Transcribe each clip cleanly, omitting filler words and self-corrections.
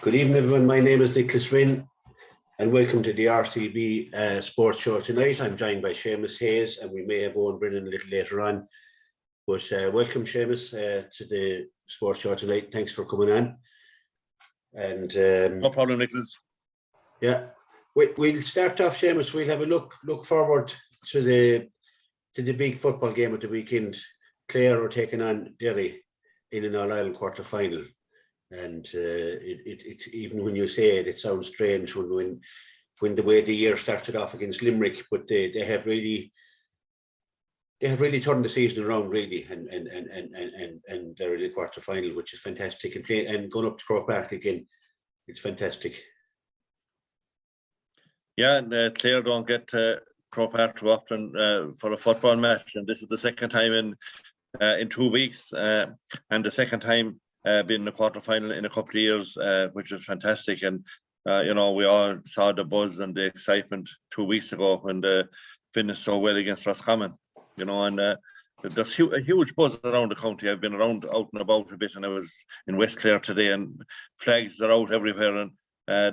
Good evening, everyone. My name is Rynne, and welcome to the RCB Sports Show tonight. I'm joined by Seamus Hayes, and we may have Eoin Brennan a little later on. But welcome, Seamus, to the Sports Show tonight. Thanks for coming on. And no problem, Nicholas. Yeah, we'll start off, Seamus. We'll have a look forward to the big football game of the weekend. Clare are taking on Derry in an All-Ireland quarter-final. And it's even when you say it, it sounds strange when the way the year started off against Limerick, but they have really turned the season around really, and they're in the quarter final, which is fantastic. And going up to Croke Park again, it's fantastic. Yeah, and Clare don't get Croke Park too often for a football match, and this is the second time in 2 weeks, and the second time. Been in the quarter-final in a couple of years, which is fantastic. And, we all saw the buzz and the excitement 2 weeks ago when they finished so well against Roscommon, and there's a huge buzz around the county. I've been out and about a bit, and I was in West Clare today, and flags are out everywhere. And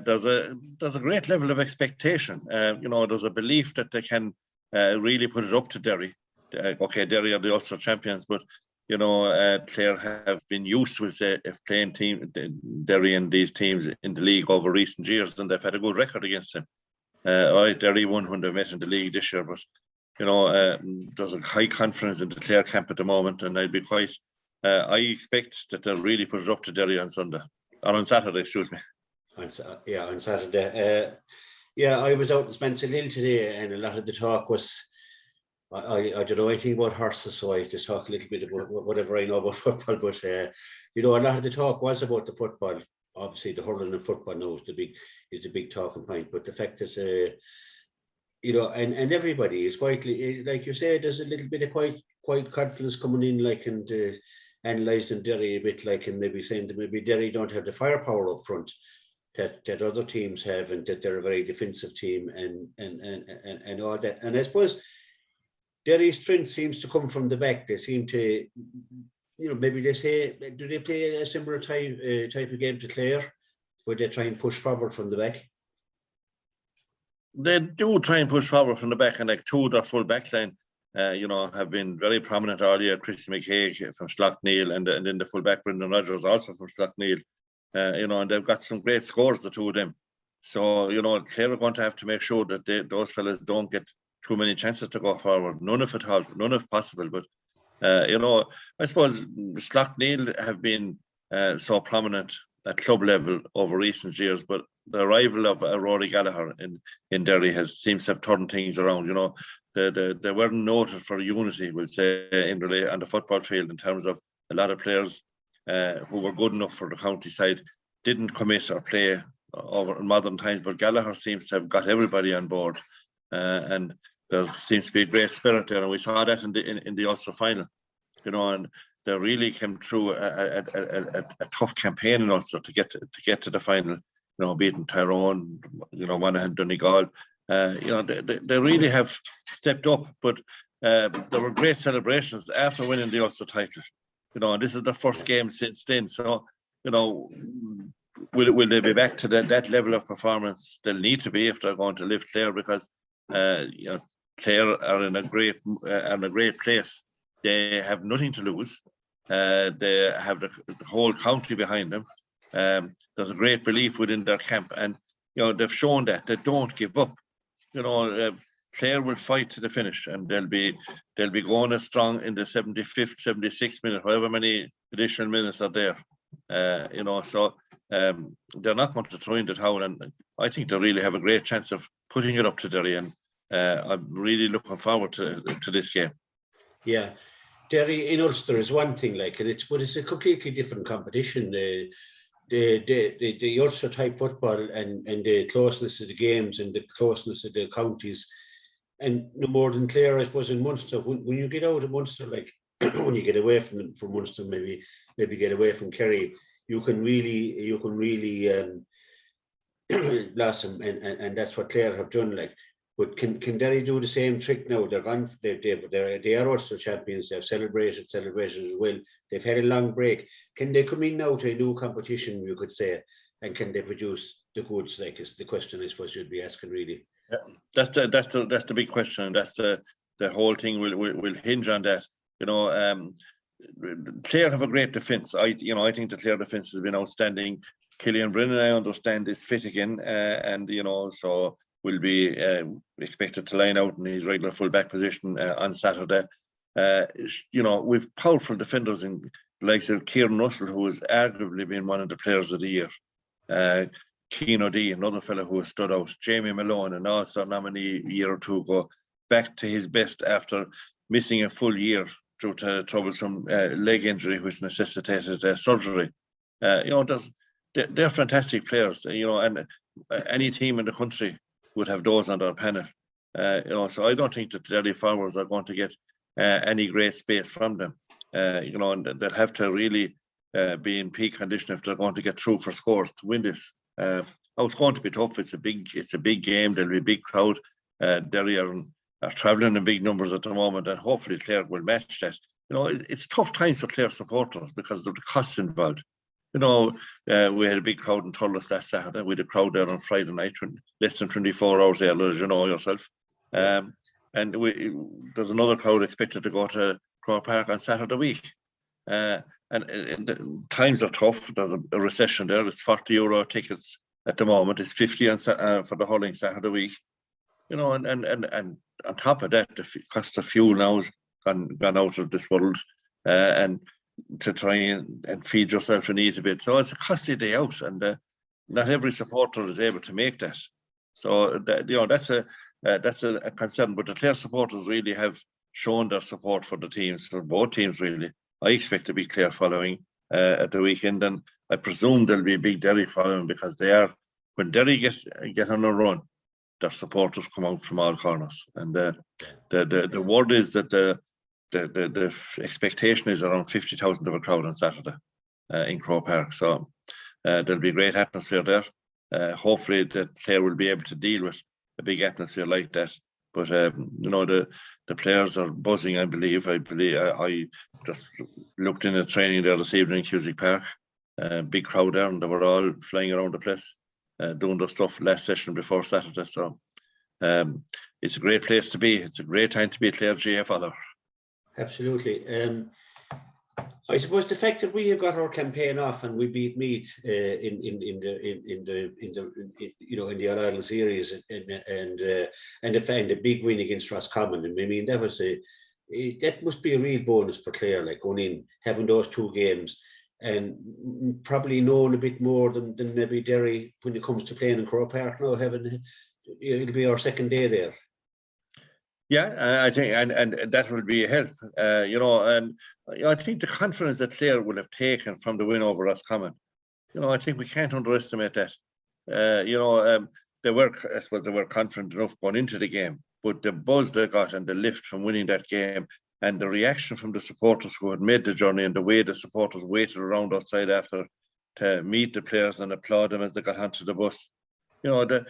there's a great level of expectation. There's a belief that they can really put it up to Derry. Okay, Derry are the Ulster champions, but Clare have been used to playing Derry and these teams in the league over recent years, and they've had a good record against them. Derry won when they met in the league this year, but there's a high confidence in the Clare camp at the moment, and I'd be quite. I expect that they'll really put it up to Derry on Saturday. Excuse me. On Saturday. I was out in Spencer Hill today, and a lot of the talk was. I don't know anything about horses, so I just talk a little bit about whatever I know about football. But a lot of the talk was about the football. Obviously, the hurling and football now is the big talking point. But the fact that and everybody is quietly, like you said, there's a little bit of quite confidence coming in, and analysing Derry a bit, and maybe saying that maybe Derry don't have the firepower up front that other teams have, and that they're a very defensive team, and all that. And I suppose. Derry's strength seems to come from the back. They seem to, maybe they say, do they play a similar type of game to Clare, where they try and push forward from the back? They do try and push forward from the back, and two of their full back line, have been very prominent all year. Christy McHale from Slaughtneil, and then the full back Brendan Rogers also from Slaughtneil. And they've got some great scores, the two of them. So Clare are going to have to make sure that those fellas don't get too many chances to go forward. None of it possible. But I suppose Slaughtneil have been so prominent at club level over recent years, but the arrival of Rory Gallagher in Derry seems to have turned things around. They weren't noted for unity, we'll say, on the football field, in terms of a lot of players who were good enough for the county side didn't commit or play over in modern times. But Gallagher seems to have got everybody on board, and there seems to be a great spirit there, and we saw that in the Ulster final, and they really came through a tough campaign in Ulster to get to the final, beating Tyrone, Monaghan, Donegal. They really have stepped up, but there were great celebrations after winning the Ulster title, and this is the first game since then. So, will they be back to that level of performance? They'll need to be if they're going to lift Clare, because Clare are in a great place. They have nothing to lose. They have the whole county behind them. There's a great belief within their camp, and they've shown that they don't give up. Clare will fight to the finish, and they'll be going as strong in the 75th, 76th minute, however many additional minutes are there. So they're not going to throw in the towel, and I think they really have a great chance of putting it up to Derry, and I'm really looking forward to this game. Yeah, Derry in Ulster is one thing, but it's a completely different competition. The Ulster type football and the closeness of the games and the closeness of the counties, and no more than Clare, I suppose, in Munster. When you get out of Munster, when you get away from Munster, maybe get away from Kerry, you can really blossom, and that's what Clare have done. But can Derry do the same trick now? They're gone. They are Ulster champions. They've celebrated as well. They've had a long break. Can they come in now to a new competition, you could say, and can they produce the goods? Like, is the question I suppose you'd be asking, really. Yeah. That's the big question, and that's the whole thing will hinge on that. Clare have a great defence. I think the Clare defence has been outstanding. Eoin Brennan, I understand, is fit again, and so will be expected to line out in his regular full back position on Saturday. We've powerful defenders in likes of Kieran Russell, who has arguably been one of the players of the year. Cian O'Dea, another fellow who has stood out. Jamie Malone, an All-Star nominee a year or two ago, back to his best after missing a full year due to troublesome leg injury, which necessitated surgery. They're fantastic players, and any team in the country would have those on their panel. So I don't think that the Derry forwards are going to get any great space from them. And they'll have to really be in peak condition if they're going to get through for scores to win this. It's going to be tough. It's a big game. There'll be a big crowd. Derry are travelling in big numbers at the moment, and hopefully Clare will match that. It's tough times for Clare supporters because of the costs involved. We had a big crowd in Thurles last Saturday. We had a crowd there on Friday night, less than 24 hours earlier, as you know yourself. And there's another crowd expected to go to Croke Park on Saturday week. And times are tough. There's a recession there. It's €40 tickets at the moment. It's 50 for the hurling Saturday week. And on top of that, the cost of fuel now has gone out of this world. And to try and feed yourself and eat a bit. So it's a costly day out, and not every supporter is able to make that. So that's a concern. But the Clare supporters really have shown their support for the teams, for both teams really. I expect to be Clare following at the weekend, and I presume there'll be a big Derry following, because when Derry get on a run, their supporters come out from all corners. And the word is that the expectation is around 50,000 of a crowd on Saturday in Croke Park. So there'll be a great atmosphere there. Hopefully that Clare will be able to deal with a big atmosphere like that. But the players are buzzing. I believe I just looked in at training there this evening in Cusick Park. Big crowd there, and they were all flying around the place, doing their stuff last session before Saturday. So it's a great place to be. It's a great time to be a Clare GA follower. Absolutely. I suppose the fact that we have got our campaign off and we beat Meath in the All Ireland series and the big win against Roscommon. I mean, that must be a real bonus for Clare, like going in, having those two games, and probably knowing a bit more than maybe Derry when it comes to playing in Croke Park now. It'll be our second day there. Yeah, I think, and that will be a help, and I think the confidence that Clare will have taken from the win over Roscommon, I think we can't underestimate that. They were confident enough going into the game, but the buzz they got and the lift from winning that game, and the reaction from the supporters who had made the journey, and the way the supporters waited around outside after to meet the players and applaud them as they got onto the bus. That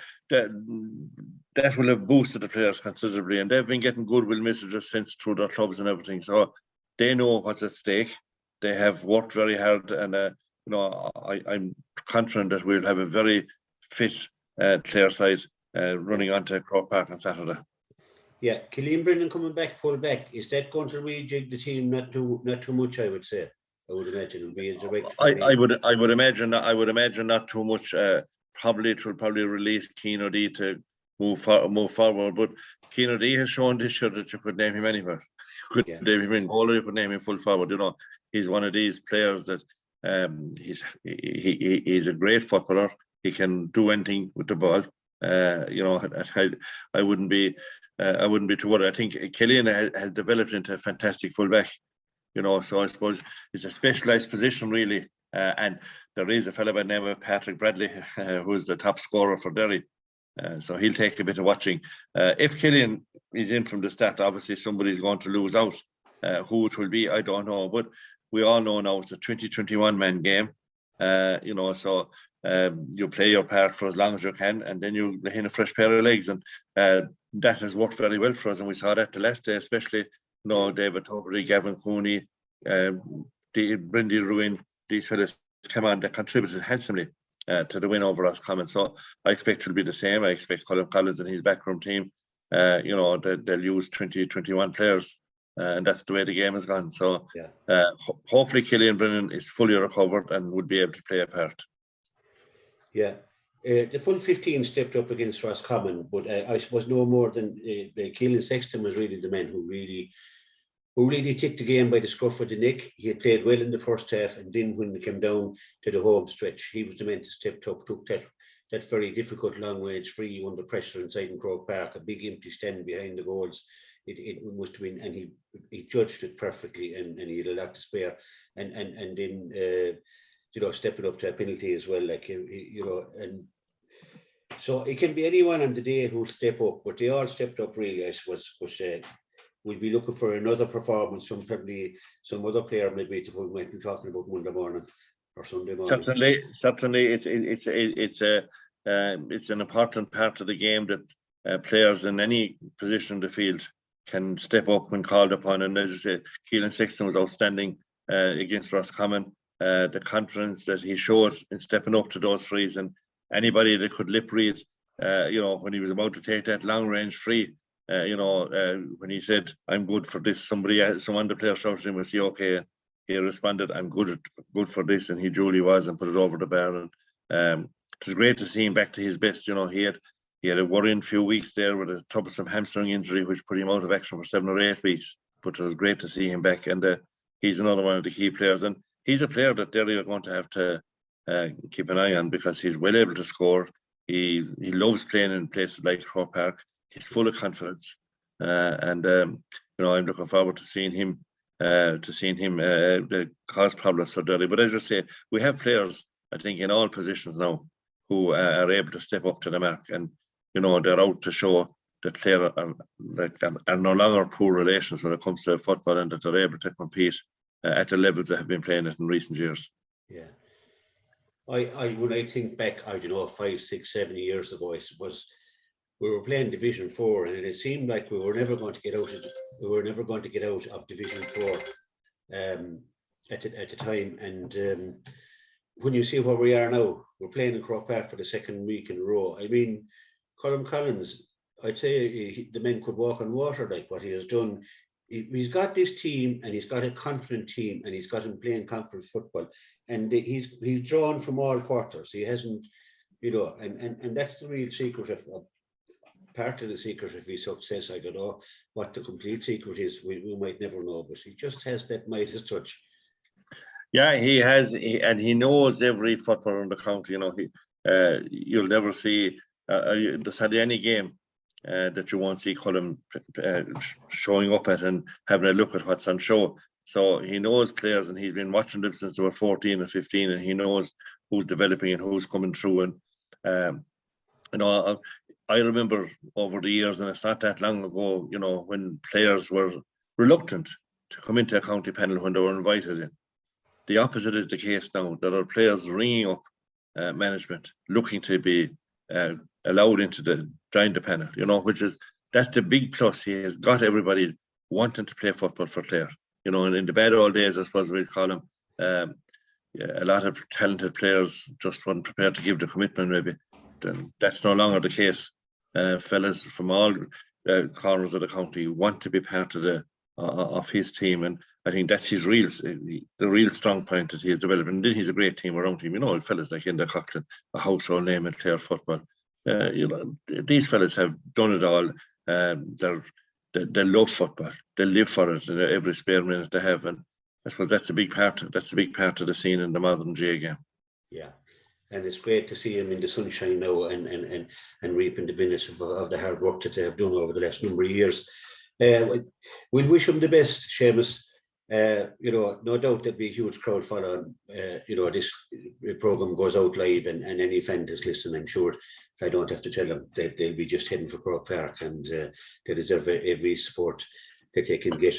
will have boosted the players considerably, and they've been getting goodwill messages since through their clubs and everything. So they know what's at stake. They have worked very hard, and I'm confident that we'll have a very fit Clare side running onto Croke Park on Saturday. Yeah, Eoin Brennan coming back full back, is that going to rejig the team? Not too much, I would say. I would imagine it'll be a direct. I would imagine not too much. It will probably release Cian O'Dea to move forward. But Cian O'Dea has shown this year that you could name him anywhere. You could name him in goal, or you could name him full forward. He's one of these players that he's a great footballer. He can do anything with the ball. I wouldn't be too worried. I think Cillian has developed into a fantastic fullback. So I suppose it's a specialised position really. And there is a fellow by the name of Patrick Bradley, who's the top scorer for Derry. So he'll take a bit of watching. If Cillian is in from the start, obviously somebody's going to lose out. Who it will be, I don't know. But we all know now it's a 20-21-man game. So you play your part for as long as you can, and then you lay in a fresh pair of legs. And that has worked very well for us. And we saw that the last day, especially, David Tuberty, Gavin Cooney, Brindy Rynne, these fellas come on, that contributed handsomely. to the win over Roscommon. So I expect it'll be the same. I expect Colin Collins and his backroom team, they'll use 20-21 players, and that's the way the game has gone. So hopefully Eoin Brennan is fully recovered and would be able to play a part. Yeah. The full 15 stepped up against Roscommon, but I suppose no more than Keelan Sexton was really the man who really took the game by the scruff of the neck. He had played well in the first half, and then when it came down to the home stretch, he was the man to step up, took that very difficult long range free under pressure inside in Croke Park, a big empty stand behind the goals. It must have been, and he judged it perfectly, and he had a lot to spare, and then stepping up to a penalty as well, and so it can be anyone on the day who'll step up, but they all stepped up really, I suppose. We'll be looking for another performance from probably some other player maybe we might be talking about Monday morning or Sunday morning. Certainly, it's an important part of the game that players in any position in the field can step up when called upon. And as I say, Keelan Sexton was outstanding against Roscommon. The confidence that he showed in stepping up to those frees, and anybody that could lip read, when he was about to take that long range free. When he said, "I'm good for this," some other player shouted to him, "Was he okay?" He responded, "I'm good for this," and he duly was, and put it over the bar. And it was great to see him back to his best. He had a worrying few weeks there with a troublesome hamstring injury, which put him out of action for 7 or 8 weeks. But it was great to see him back, and he's another one of the key players. And he's a player that Derry are going to have to keep an eye on, because he's well able to score. He loves playing in places like Croke Park. He's full of confidence, and I'm looking forward to seeing him cause problems for Derry. But as I say, we have players, I think, in all positions now who are able to step up to the mark, and they're out to show that players are no longer poor relations when it comes to football, and that they're able to compete at the levels they have been playing it in recent years. Yeah, when I think back, 5, 6, 7 years ago, I suppose we were playing Division 4, and it seemed like we were never going to get out of Division 4 at the time. And when you see where we are now, we're playing in Croke Park for the second week in a row. I mean, Colin Collins, I'd say the man could walk on water, like what he has done. He's got this team, and he's got a confident team, and he's got him playing confident football, and he's drawn from all quarters. He hasn't, and that's the real secret of part of the secret of his success. I don't know what the complete secret is. We might never know, but he just has that Midas touch. Yeah, he has, and he knows every footballer in the county. You'll never see there's hardly any game that you won't see Colin showing up at and having a look at what's on show. So he knows players, and he's been watching them since they were 14 or 15, and he knows who's developing and who's coming through. And I remember over the years, and it's not that long ago, when players were reluctant to come into a county panel when they were invited in. The opposite is the case now. There are players ringing up management, looking to be allowed into join the panel, that's the big plus. He has got everybody wanting to play football for Clare. And in the bad old days, I suppose we'd call them, a lot of talented players just weren't prepared to give the commitment, maybe. That's no longer the case. Fellas from all corners of the county want to be part of his team, and I think that's the real strong point that he has developed. And then he's a great team around him. Fellas like Enda Coughlin, a household name in Clare football. These fellas have done it all. They love football. They live for it every spare minute they have, and I suppose that's a big part. That's a big part of the scene in the modern GAA game. Yeah. And it's great to see him in the sunshine now and reaping the benefits of the hard work that they have done over the last number of years. We'll wish him the best, Seamus. No doubt there'll be a huge crowd following. This program goes out live, and any fan that's listening, I'm sure I don't have to tell them that they'll be just heading for Croke Park, and they deserve every support that they can get.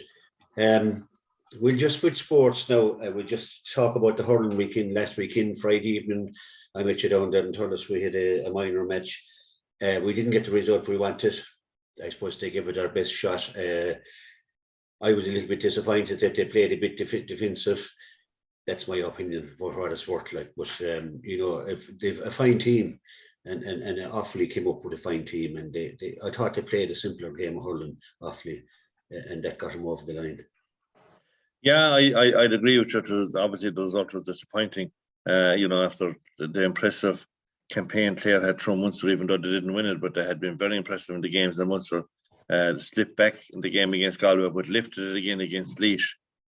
We'll just switch sports now. We'll just talk about the hurling weekend. Last weekend, Friday evening, I met you down there and told us we had a minor match. We didn't get the result we wanted. I suppose they gave it our best shot. I was a little bit disappointed that they played a bit defensive. that's my opinion for what it's worth. Like, but you know, if they've a fine team, and Offaly came up with a fine team, and I thought they played a simpler game of hurling, Offaly, and that got them over the line. Yeah, I'd agree with you. Obviously the result was disappointing. You know, after the impressive campaign Clare had through Munster, even though they didn't win it, but they had been very impressive in the games. And Munster slipped back in the game against Galway, but lifted it again against Laois.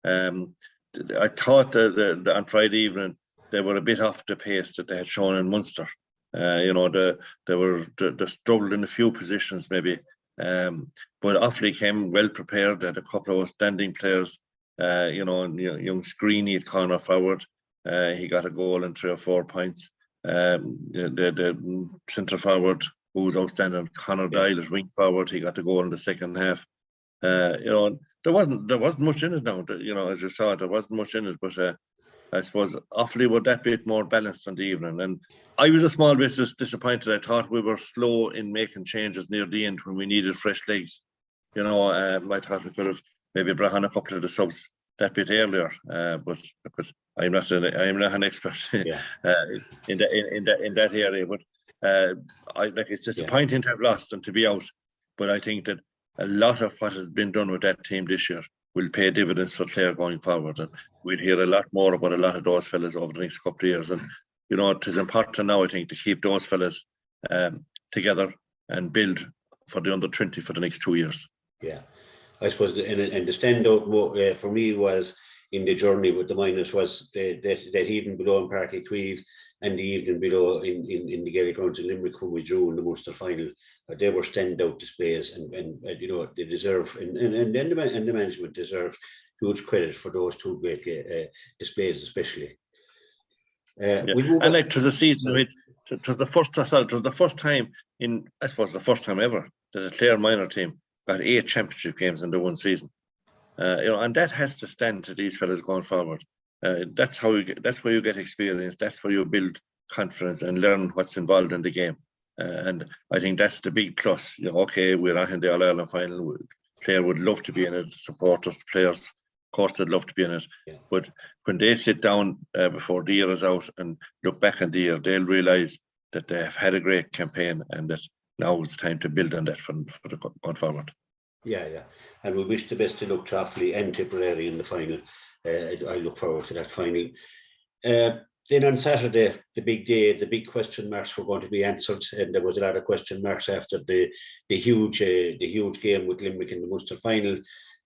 I thought that on Friday evening they were a bit off the pace that they had shown in Munster. You know, they struggled in a few positions maybe, but Offaly came well prepared. They had a couple of outstanding players. You know, young Screeney at corner forward. He got a goal and 3 or 4 points. The centre forward who was outstanding, Conor Doyle as wing forward, he got the goal in the second half. You know, there wasn't much in it now. You know, as you saw, there wasn't much in it, but I suppose Offaly were that bit more balanced on the evening. And I was a small bit disappointed. I thought we were slow in making changes near the end when we needed fresh legs. You know, I thought we could have maybe brought on a couple of the subs that bit earlier, but because I'm not an expert in that area. But it's disappointing to have lost and to be out. But I think that a lot of what has been done with that team this year will pay dividends for Clare going forward, and we'll hear a lot more about a lot of those fellas over the next couple of years. And you know, it is important now, I think, to keep those fellas together and build for the under-20 for the next 2 years. Yeah, I suppose, and the standout for me was in the journey with the minors was that evening below in Páirc Uí Chaoimh and the evening below in the Gaelic grounds in Limerick when we drew in the Munster final. They were standout displays, and you know, they deserve, and the management deserve huge credit for those two great displays, especially. And like, it was a season, it was the first time in, I suppose, the first time ever that a Clare minor team got 8 championship games in the one season. You know, and that has to stand to these fellas going forward. That's where you get experience. That's where you build confidence and learn what's involved in the game. And I think that's the big plus. You know, okay, we're not in the All-Ireland final. Clare would love to be in it. Supporters, players, of course, they'd love to be in it. Yeah. But when they sit down before the year is out and look back on the year, they'll realise that they have had a great campaign and that now is the time to build on that for the going forward. Yeah, and we wish the best to look to Offaly and Tipperary in the final. I look forward to that final. Then on Saturday, the big day, the big question marks were going to be answered, and there was a lot of question marks after the huge game with Limerick in the Munster final,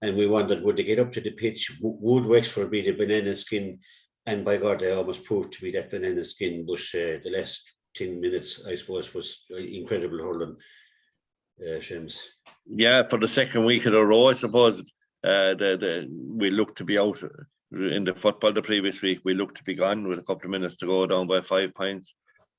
and we wondered, would they get up to the pitch? Would Wexford be the banana skin? And by God, they almost proved to be that banana skin. But the last 10 minutes, I suppose, was incredible hurling. Seamus. Yeah, for the second week in a row, I suppose we looked to be out in the football the previous week. We looked to be gone with a couple of minutes to go, down by 5 points.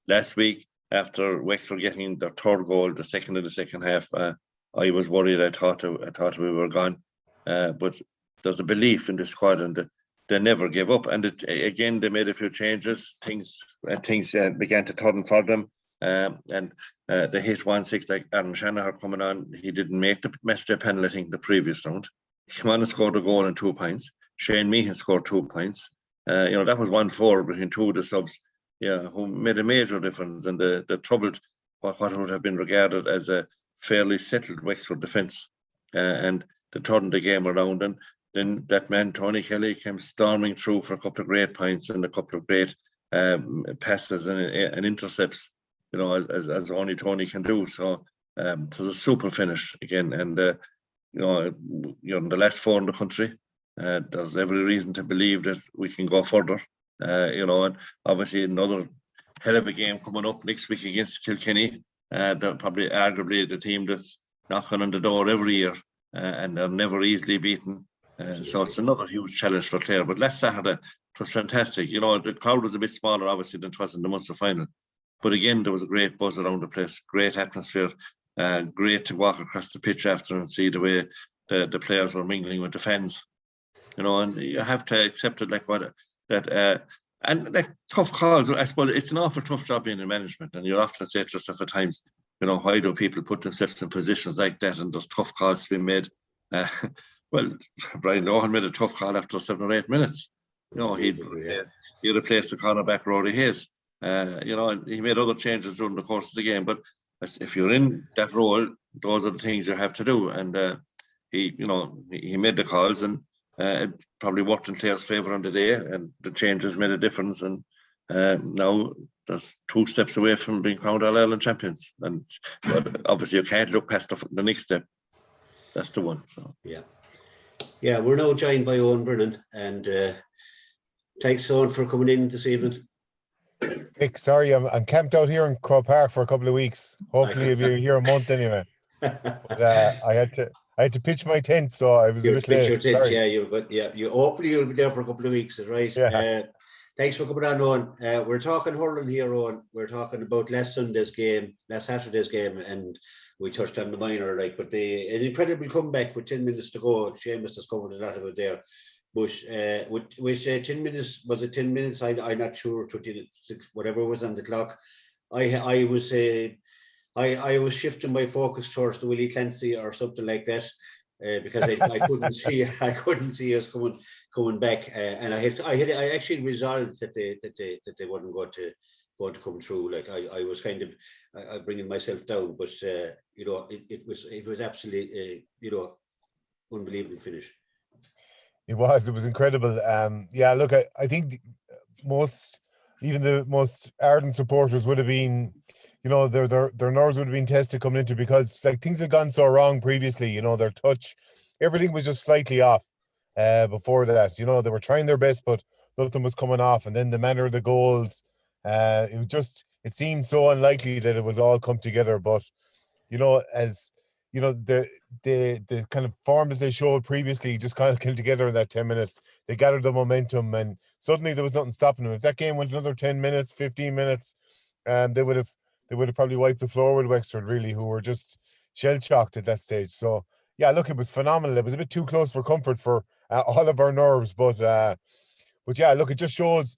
Last week, after Wexford getting their third goal, the second in the second half, I was worried. I thought we were gone. But there's a belief in the squad, and they never gave up. And again, they made a few changes. Things began to turn for them. And they hit 1-6, like Aaron Shanahan coming on. He didn't make the matchday penalty, I think, the previous round. He came on and scored a goal and 2 points. Shane Meehan scored 2 points. You know, that was 1-4 between two of the subs, who made a major difference, and they troubled what would have been regarded as a fairly settled Wexford defence. And they turned the game around. And then that man, Tony Kelly, came storming through for a couple of great points and a couple of great passes and intercepts. You know, as only Tony can do. So it was a super finish again, and you know, the last 4 in the country. There's every reason to believe that we can go further. You know, and obviously another hell of a game coming up next week against Kilkenny. They're probably arguably the team that's knocking on the door every year, and they're never easily beaten. So it's another huge challenge for Clare. But last Saturday, it was fantastic. You know, the crowd was a bit smaller, obviously, than it was in the Munster final. But again, there was a great buzz around the place, great atmosphere, great to walk across the pitch after and see the way the players were mingling with the fans. You know, and you have to accept it and like tough calls. I suppose it's an awful tough job being in management, and you often say to yourself at times, you know, why do people put themselves in positions like that and there's tough calls to be made? Well, Brian Lohan made a tough call after 7 or 8 minutes. You know, he replaced the cornerback Rory Hayes. You know, and he made other changes during the course of the game. But if you're in that role, those are the things you have to do. And he made the calls, and it probably worked in Clare's favour on the day, and the changes made a difference. And now that's 2 steps away from being crowned All-Ireland champions. And obviously you can't look past the next step. That's the one. So yeah, we're now joined by Eoin Brennan, and thanks Eoin for coming in this evening. Nick, sorry, I'm camped out here in Crow Park for a couple of weeks. Hopefully you'll be here a month anyway. But, I had to pitch my tent, so I was a bit late. Your tent, yeah, you're good. Yeah, hopefully you'll be there for a couple of weeks, right? Yeah. Thanks for coming on, Eoin. We're talking hurling here, Eoin. We're talking about last Saturday's game, and we touched on the minor, but an incredible comeback with 10 minutes to go. Seamus has covered a lot of it there. But with 10 minutes, was it 10 minutes? I'm not sure. 26, whatever was on the clock. I was shifting my focus towards the Willie Clancy or something like that, because I couldn't see us coming back, and I actually resolved that they weren't going to come through. I was kind of bringing myself down, but it was absolutely unbelievable finish. It was incredible. Yeah, look, I think even the most ardent supporters would have been, their nerves would have been tested coming into, because things had gone so wrong previously. Their touch, everything was just slightly off before that. They were trying their best, but nothing was coming off. And then the manner of the goals, it seemed so unlikely that it would all come together. But the kind of form that they showed previously just kind of came together in that 10 minutes. They gathered the momentum, and suddenly there was nothing stopping them. If that game went another 10 minutes, 15 minutes, they would have probably wiped the floor with Wexford, really, who were just shell-shocked at that stage. So, yeah, look, it was phenomenal. It was a bit too close for comfort for all of our nerves. But yeah, look, it just shows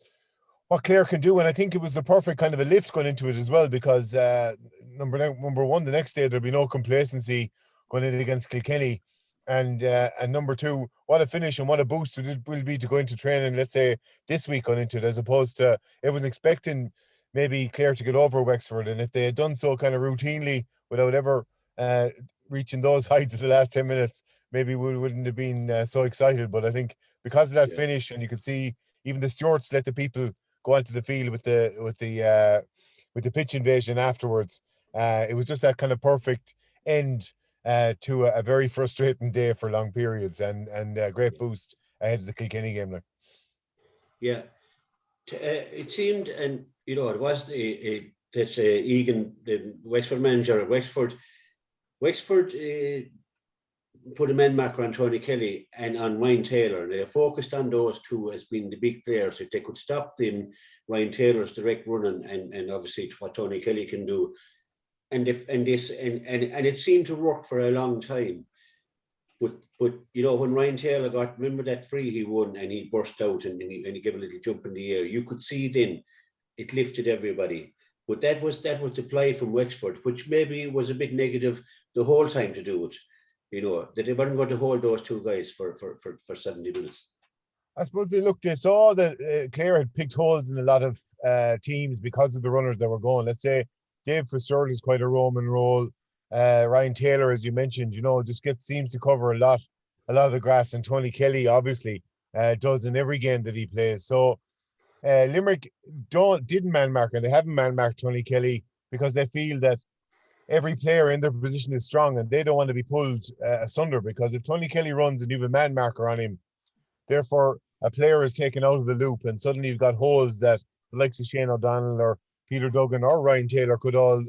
what Clare can do, and I think it was the perfect kind of a lift going into it as well, because number one, the next day there'll be no complacency going in against Kilkenny, and number two, what a finish and what a boost it will be to go into training, let's say this week going into it, as opposed to everyone's expecting maybe Clare to get over Wexford, and if they had done so kind of routinely without ever reaching those heights of the last 10 minutes, maybe we wouldn't have been so excited. But I think because of that finish, and you could see even the stewards let the people go onto the field with the pitch invasion afterwards. It was just that kind of perfect end to a very frustrating day for long periods, and a great boost ahead of the Kilkenny game. Yeah, it seemed, and it was that Egan, the Wexford manager at Wexford put a man marker on Tony Kelly and on Ryan Taylor, and they focused on those two as being the big players. If they could stop them, Ryan Taylor's direct running, and obviously what Tony Kelly can do, and it seemed to work for a long time. But when Ryan Taylor remember that free he won, and he burst out and he gave a little jump in the air, you could see then it lifted everybody. But that was the play from Wexford, which maybe was a bit negative the whole time to do it. That they weren't going to hold those two guys for 70 minutes. I suppose they saw that Clare had picked holes in a lot of teams because of the runners that were going. Let's say Dave Fitzgerald is quite a Roman role. Ryan Taylor, as you mentioned, just seems to cover a lot of the grass, and Tony Kelly obviously does in every game that he plays. So Limerick didn't man mark, and they haven't man marked Tony Kelly because they feel that every player in their position is strong, and they don't want to be pulled asunder, because if Tony Kelly runs and you have a man marker on him, therefore a player is taken out of the loop, and suddenly you've got holes that the likes of Shane O'Donnell or Peter Duggan or Ryan Taylor could all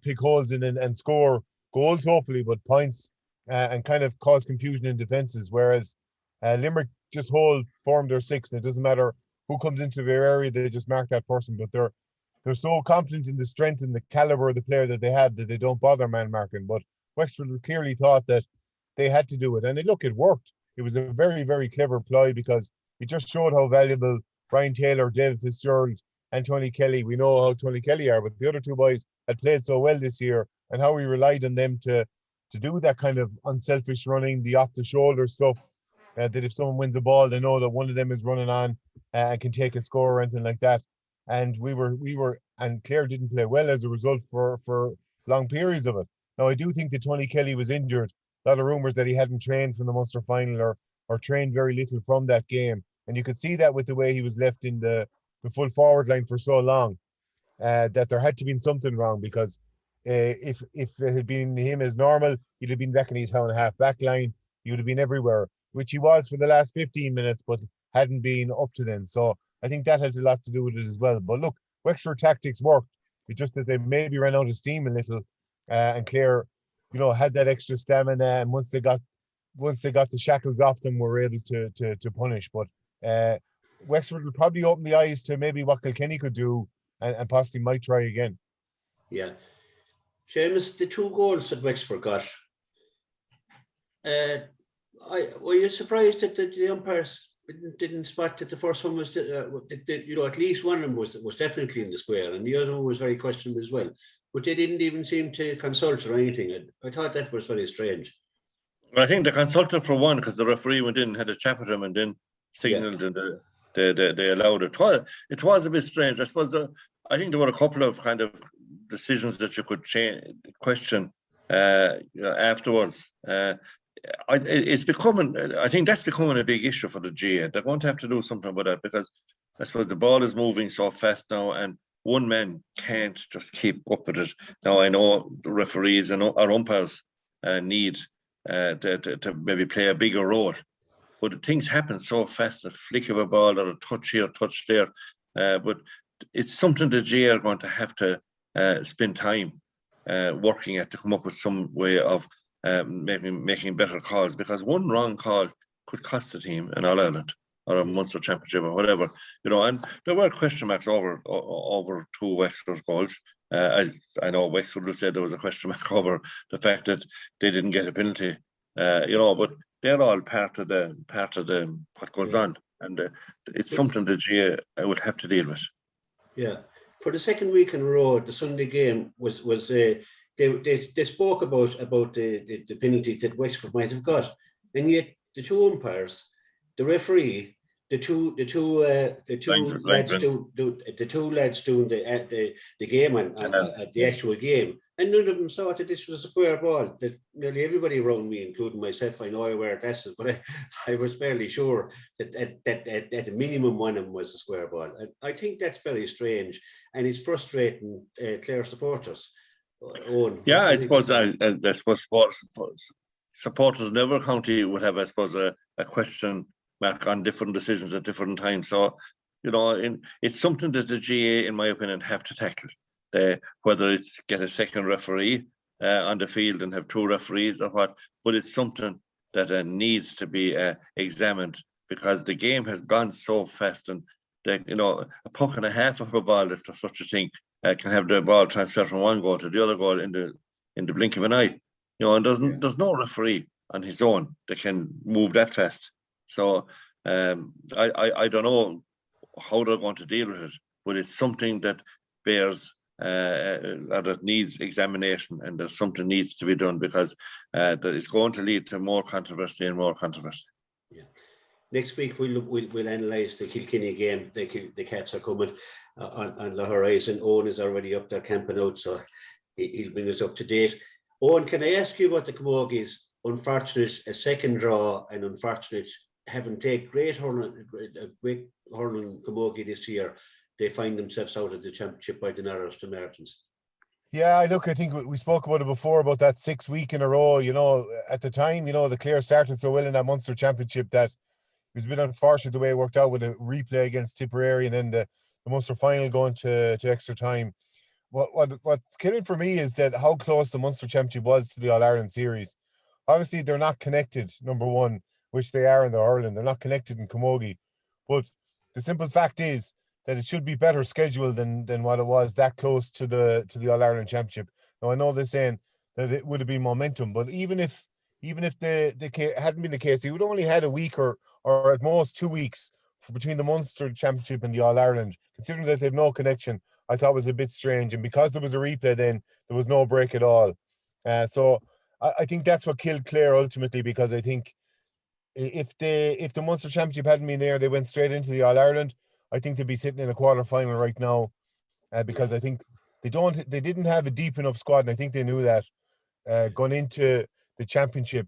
pick holes in and score goals, hopefully, but points, and kind of cause confusion in defences. Whereas Limerick just form their six, and it doesn't matter who comes into their area, they just mark that person. But they're so confident in the strength and the caliber of the player that they have that they don't bother man marking. But Wexford clearly thought that they had to do it, and it worked. It was a very, very clever ploy, because it just showed how valuable Ryan Taylor, David Fitzgerald, and Tony Kelly. We know how Tony Kelly are, but the other two boys had played so well this year, and how we relied on them to do that kind of unselfish running, the off the shoulder stuff, that if someone wins a ball, they know that one of them is running on and can take a score or anything like that. And and Clare didn't play well as a result for long periods of it. Now, I do think that Tony Kelly was injured. A lot of rumours that he hadn't trained from the Munster final or trained very little from that game. And you could see that with the way he was left in the full forward line for so long, that there had to be something wrong, because if it had been him as normal, he'd have been back in his half back line. He would have been everywhere, which he was for the last 15 minutes, but hadn't been up to then. So I think that has a lot to do with it as well. But look, Wexford tactics worked. It's just that they maybe ran out of steam a little, and Clare, had that extra stamina. And once they got the shackles off them, were able to punish. But Wexford will probably open the eyes to maybe what Kilkenny could do, and possibly might try again. Yeah, Seamus, the 2 goals that Wexford got. Were you surprised that the umpires didn't spot that the first one was, at least one of them was definitely in the square, and the other one was very questionable as well. But they didn't even seem to consult or anything. I thought that was very strange. Well, I think they consulted for one, because the referee went in, had a chat with him, and then signalled that they allowed it. It was a bit strange. I suppose I think there were a couple of kind of decisions that you could question afterwards. I think that's becoming a big issue for the GA. They're going to have to do something about that, because I suppose the ball is moving so fast now, and one man can't just keep up with it. Now, I know the referees and our umpires need to maybe play a bigger role, but things happen so fast, a flick of a ball or a touch here, touch there. But it's something the GA are going to have to spend time working at, to come up with some way of making better calls, because one wrong call could cost the team in All Ireland or a Munster Championship or whatever, and there were question marks over 2 Wexford's goals. I know Wexford will say there was a question mark over the fact that they didn't get a penalty, but they're all part of the what goes on, and it's something that GA would have to deal with. Yeah, for the second week in a row, the Sunday game was they spoke about the penalty that Wexford might have got, and yet the 2 umpires, the referee, the two lads doing the game at the actual game, and none of them saw that this was a square ball. That nearly everybody around me, including myself, I know I wear glasses, but I was fairly sure that at the minimum one of them was a square ball. I think that's very strange, and it's frustrating Clare supporters. Eoin, I suppose supporters in every county would have, I suppose, a question mark on different decisions at different times. So, it's something that the GA, in my opinion, have to tackle. Whether it's get a second referee on the field and have 2 referees or what, but it's something that needs to be examined, because the game has gone so fast, and a puck and a half of a ball, if there's such a thing, can have the ball transferred from one goal to the other goal in the blink of an eye. And there's no referee on his own that can move that fast. So I don't know how they're going to deal with it, but it's something that bears that needs examination, and there's something needs to be done, because that is going to lead to more controversy and more controversy. Yeah. Next week we'll analyse the Kilkenny game. The Cats are coming on the horizon. Eoin is already up there camping out, so he'll bring us up to date. Eoin, can I ask you about the Camogies? Unfortunate a second draw, and unfortunate having taken great hurling Camogie this year, they find themselves out of the championship by the narrowest of margins. Yeah, look, I think we spoke about it before, about that 6 week in a row. At the time, the Clare started so well in that Munster Championship that it was a bit unfortunate the way it worked out, with a replay against Tipperary and then the Munster final going to extra time. What's killing for me is that how close the Munster Championship was to the All-Ireland series. Obviously, they're not connected, number one, which they are in the hurling. They're not connected in Camogie. But the simple fact is that it should be better scheduled than what it was, that close to the All-Ireland Championship. Now, I know they're saying that it would have been momentum, but even if the hadn't been the case, they would have only had a week or at most 2 weeks between the Munster Championship and the All-Ireland. Considering that they've no connection, I thought it was a bit strange. And because there was a replay then, there was no break at all. So I think that's what killed Clare ultimately, because I think if the Munster Championship hadn't been there, they went straight into the All Ireland. I think they'd be sitting in a quarter final right now, because I think they didn't have a deep enough squad, and I think they knew that going into the championship,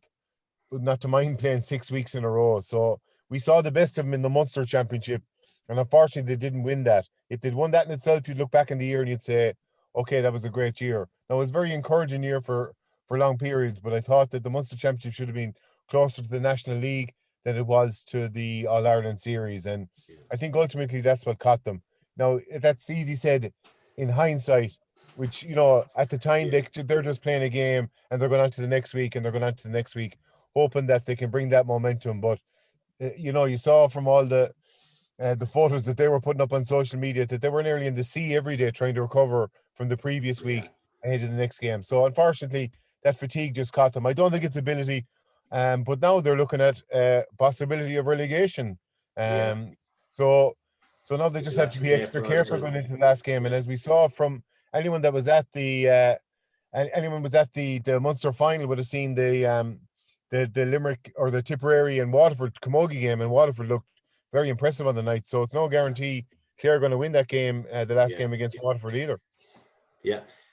not to mind playing 6 weeks in a row. So we saw the best of them in the Munster Championship, and unfortunately they didn't win that. If they'd won that in itself, you'd look back in the year and you'd say, okay, that was a great year. Now, it was a very encouraging year for long periods, but I thought that the Munster Championship should have been closer to the National League than it was to the All Ireland series, and I think ultimately that's what caught them. Now, that's easy said in hindsight, which, you know, at the time they're just playing a game and they're going on to the next week and they're going on to the next week, hoping that they can bring that momentum. But you know, you saw from all the photos that they were putting up on social media that they were nearly in the sea every day trying to recover from the previous week ahead of the next game. So unfortunately, that fatigue just caught them. I don't think it's ability, but now they're looking at possibility of relegation. So now they just have to be extra careful going into the last game. And as we saw from anyone that was at the Munster final would have seen the Limerick or the Tipperary and Waterford Camogie game, and Waterford looked very impressive on the night. So it's no guarantee Clare are going to win that game, the last game against Waterford either. Yeah.